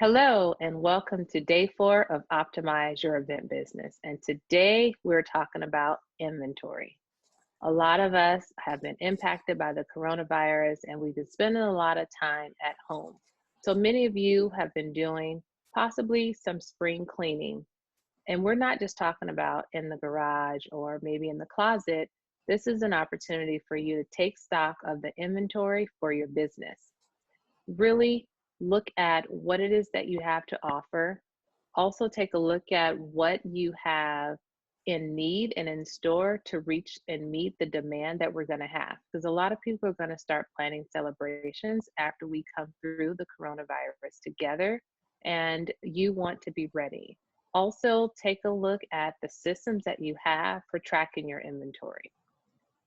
Hello, and welcome to day 4 of Optimize Your Event Business. And today we're talking about inventory. A lot of us have been impacted by the coronavirus, and we've been spending a lot of time at home. So many of you have been doing possibly some spring cleaning. And we're not just talking about in the garage or maybe in the closet. This is an opportunity for you to take stock of the inventory for your business. Really look at what it is that you have to offer. Also take a look at what you have in need and in store to reach and meet the demand that we're going to have. Because a lot of people are going to start planning celebrations after we come through the coronavirus together, and you want to be ready. Also, take a look at the systems that you have for tracking your inventory.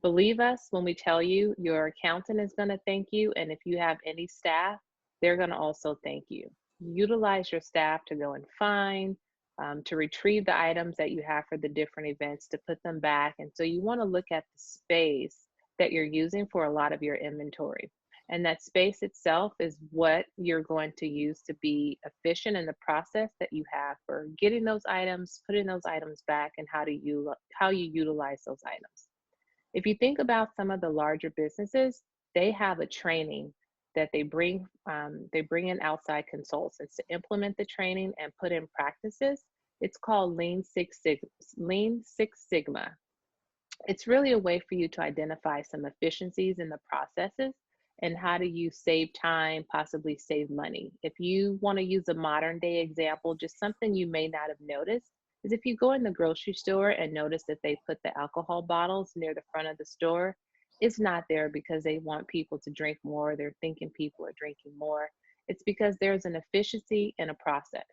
Believe us when we tell you your accountant is going to thank you, and if you have any staff, they're going to also thank you. Utilize your staff to go and find, to retrieve the items that you have for the different events, to put them back. And so you want to look at the space that you're using for a lot of your inventory. And that space itself is what you're going to use to be efficient in the process that you have for getting those items, putting those items back, and how you utilize those items. If you think about some of the larger businesses, they have a training that they bring in outside consultants to implement the training and put in practices. It's called Lean Six Sigma. It's really a way for you to identify some efficiencies in the processes and how do you save time, possibly save money. If you want to use a modern day example, just something you may not have noticed is if you go in the grocery store and notice that they put the alcohol bottles near the front of the store, it's not there because they want people to drink more. They're thinking people are drinking more. It's because there's an efficiency in a process.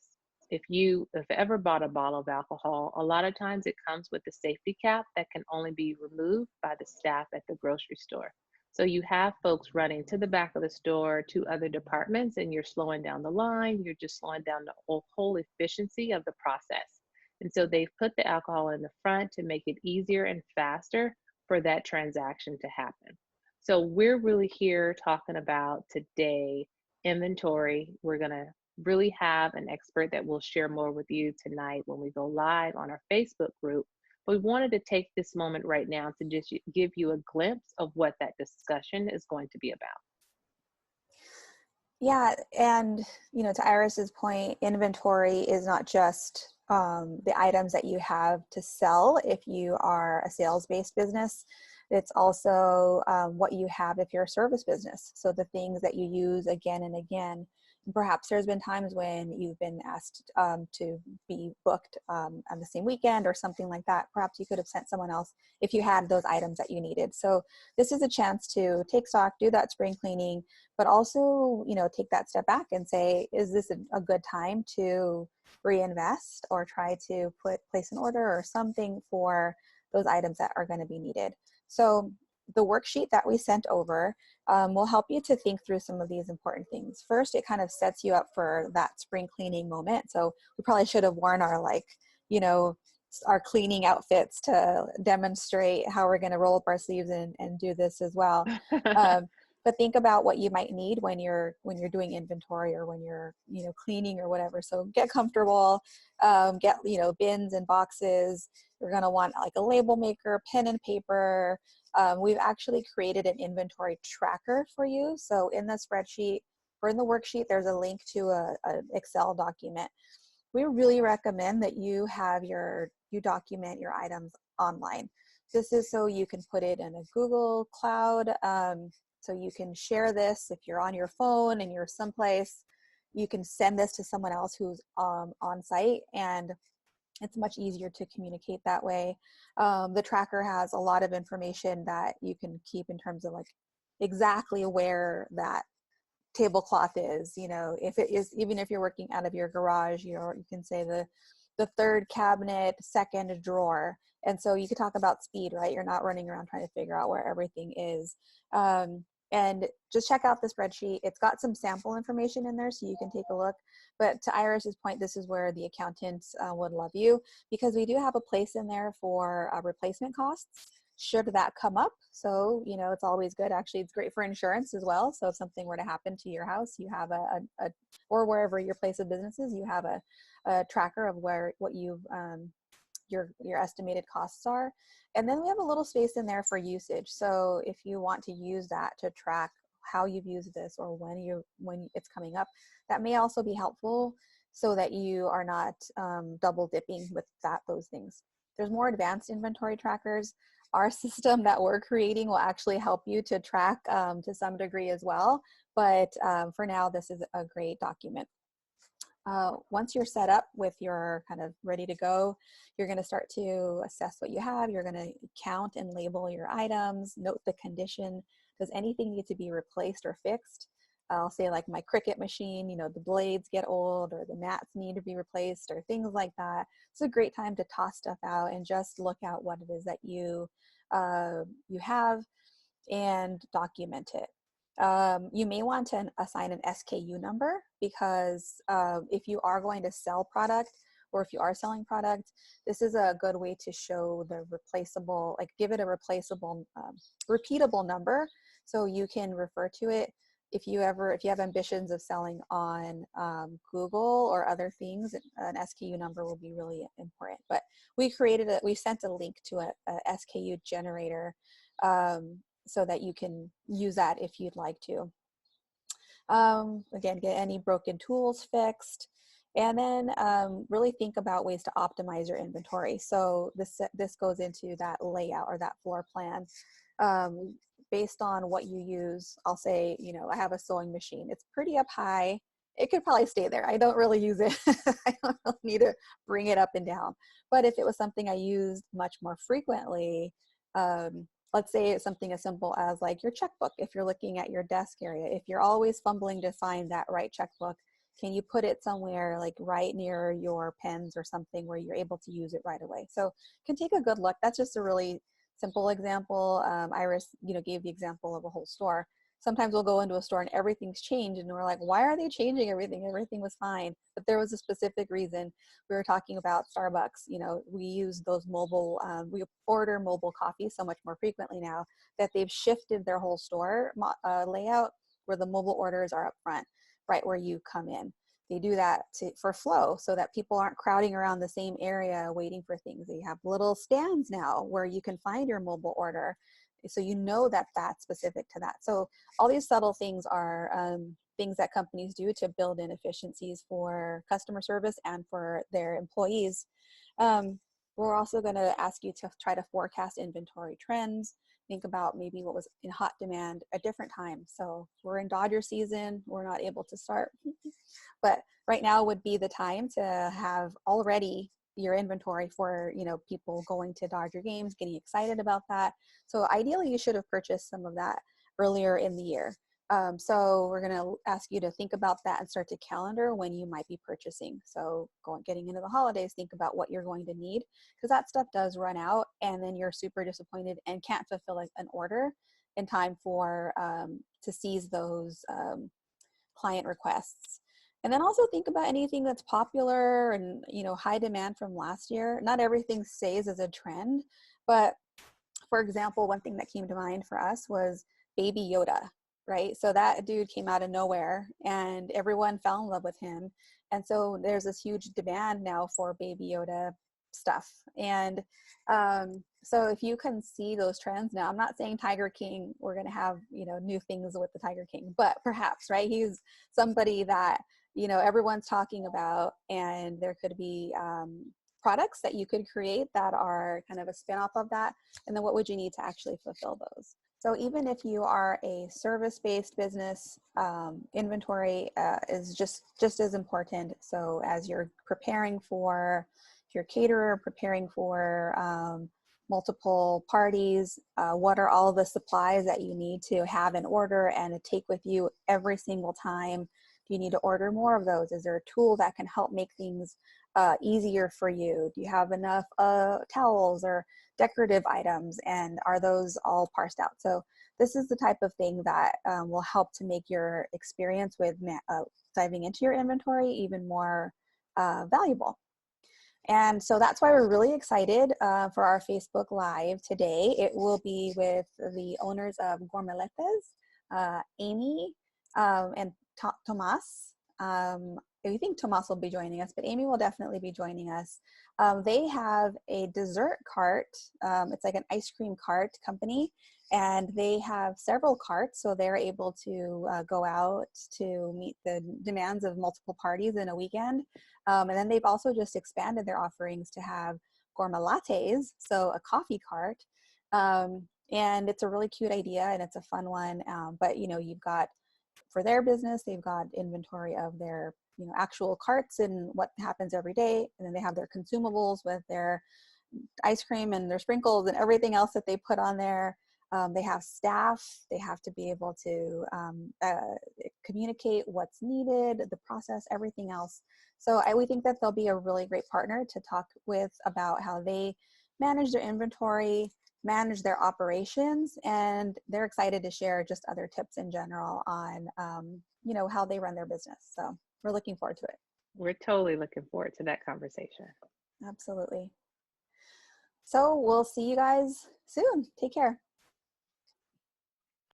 If you have ever bought a bottle of alcohol, a lot of times it comes with a safety cap that can only be removed by the staff at the grocery store. So you have folks running to the back of the store to other departments, and you're slowing down the line. You're just slowing down the whole efficiency of the process. And so they've put the alcohol in the front to make it easier and faster for that transaction to happen. So we're really here talking about today inventory. We're going to really have an expert that will share more with you tonight when we go live on our Facebook group. But we wanted to take this moment right now to just give you a glimpse of what that discussion is going to be about. Yeah, and to Iris's point, inventory is not just the items that you have to sell if you are a sales-based business. It's also what you have if you're a service business. So the things that you use again and again. Perhaps there's been times when you've been asked to be booked on the same weekend or something like that. Perhaps you could have sent someone else if you had those items that you needed. So this is a chance to take stock, do that spring cleaning, but also, take that step back and say, is this a good time to reinvest or try to place an order or something for those items that are going to be needed? So the worksheet that we sent over will help you to think through some of these important things. First, it kind of sets you up for that spring cleaning moment. So we probably should have worn our our cleaning outfits to demonstrate how we're going to roll up our sleeves and do this as well. But think about what you might need when you're doing inventory or when you're cleaning or whatever. So get comfortable, get bins and boxes. You're going to want like a label maker, pen and paper. We've actually created an inventory tracker for you. So in the spreadsheet or in the worksheet, there's a link to an Excel document. We really recommend that you document your items online. This is so you can put it in a Google Cloud. So you can share this if you're on your phone and you're someplace. You can send this to someone else who's on site, and it's much easier to communicate that way. The tracker has a lot of information that you can keep in terms of like exactly where that tablecloth is. If it is, even if you're working out of your garage, you can say the third cabinet, second drawer. And so you could talk about speed, right? You're not running around trying to figure out where everything is. And just check out the spreadsheet. It's got some sample information in there so you can take a look. But to Iris's point, this is where the accountants would love you, because we do have a place in there for replacement costs. should that come up. So, you know, it's always good. Actually, it's great for insurance as well. So if something were to happen to your house, you have or wherever your place of business is, you have a tracker of what you've, your estimated costs are. And then we have a little space in there for usage. So if you want to use that to track how you've used this or when it's coming up, that may also be helpful so that you are not double dipping with those things. There's more advanced inventory trackers. Our system that we're creating will actually help you to track to some degree as well. But for now, this is a great document. Once you're set up with your kind of ready to go, you're going to start to assess what you have. You're going to count and label your items, note the condition. Does anything need to be replaced or fixed? I'll say like my Cricut machine, you know, the blades get old or the mats need to be replaced or things like that. It's a great time to toss stuff out and just look at what it is that you have and document it. You may want to assign an SKU number because if you are going to sell product or if you are selling product, this is a good way to show the replaceable, like give it a replaceable, repeatable number so you can refer to it. If you have ambitions of selling on Google or other things, an SKU number will be really important. But we sent a link to a SKU generator so that you can use that if you'd like to. Again, get any broken tools fixed, and then really think about ways to optimize your inventory. So this goes into that layout or that floor plan. Based on what you use, I'll say, you know, I have a sewing machine. It's pretty up high. It could probably stay there. I don't really use it. I don't really need to bring it up and down. But if it was something I used much more frequently, let's say it's something as simple as like your checkbook. If you're looking at your desk area, if you're always fumbling to find that right checkbook, can you put it somewhere like right near your pens or something where you're able to use it right away? So you can take a good look. That's just a really simple example. Iris, you know, gave the example of a whole store. Sometimes we'll go into a store and everything's changed and we're like, why are they changing everything? Everything was fine. But there was a specific reason. We were talking about Starbucks. You know, we use those mobile, we order mobile coffee so much more frequently now that they've shifted their whole store layout where the mobile orders are up front, right where you come in. They do that for flow so that people aren't crowding around the same area waiting for things. They have little stands now where you can find your mobile order. So you know that that's specific to that. So all these subtle things are things that companies do to build in efficiencies for customer service and for their employees. We're also going to ask you to try to forecast inventory trends. Think about maybe what was in hot demand at different times. So we're in Dodger season, we're not able to start, but right now would be the time to have already your inventory for, you know, people going to Dodger games, getting excited about that. So ideally you should have purchased some of that earlier in the year. So we're going to ask you to think about that and start to calendar when you might be purchasing. So getting into the holidays, think about what you're going to need because that stuff does run out and then you're super disappointed and can't fulfill an order in time for to seize those client requests. And then also think about anything that's popular and, you know, high demand from last year. Not everything stays as a trend, but for example, one thing that came to mind for us was Baby Yoda, right? So that dude came out of nowhere and everyone fell in love with him. And so there's this huge demand now for Baby Yoda stuff. And so if you can see those trends now, I'm not saying Tiger King, we're going to have, you know, new things with the Tiger King, but perhaps, right? He's somebody that, you know, everyone's talking about, and there could be products that you could create that are kind of a spin-off of that. And then what would you need to actually fulfill those? So even if you are a service-based business, inventory is just as important. So as you're preparing for, if you're a caterer, preparing for multiple parties, what are all the supplies that you need to have in order and to take with you every single time? Do you need to order more of those? Is there a tool that can help make things easier for you? Do you have enough towels or decorative items, and are those all parsed out? So this is the type of thing that will help to make your experience with diving into your inventory even more valuable. And so that's why we're really excited for our Facebook Live today. It will be with the owners of Gourmeletes, Amy and Tomas. I think Tomas will be joining us, but Amy will definitely be joining us. They have a dessert cart. It's like an ice cream cart company, and they have several carts, so they're able to go out to meet the demands of multiple parties in a weekend. And then they've also just expanded their offerings to have gourmet lattes, so a coffee cart. And it's a really cute idea, and it's a fun one. But you've got, for their business, they've got inventory of their actual carts and what happens every day, and then they have their consumables with their ice cream and their sprinkles and everything else that they put on there. They have staff. They have to be able to communicate what's needed, the process, everything else. So we think that they'll be a really great partner to talk with about how they manage their inventory, manage their operations, and they're excited to share just other tips in general on how they run their business. So we're looking forward to it. We're totally looking forward to that conversation. Absolutely. So we'll see you guys soon. Take care.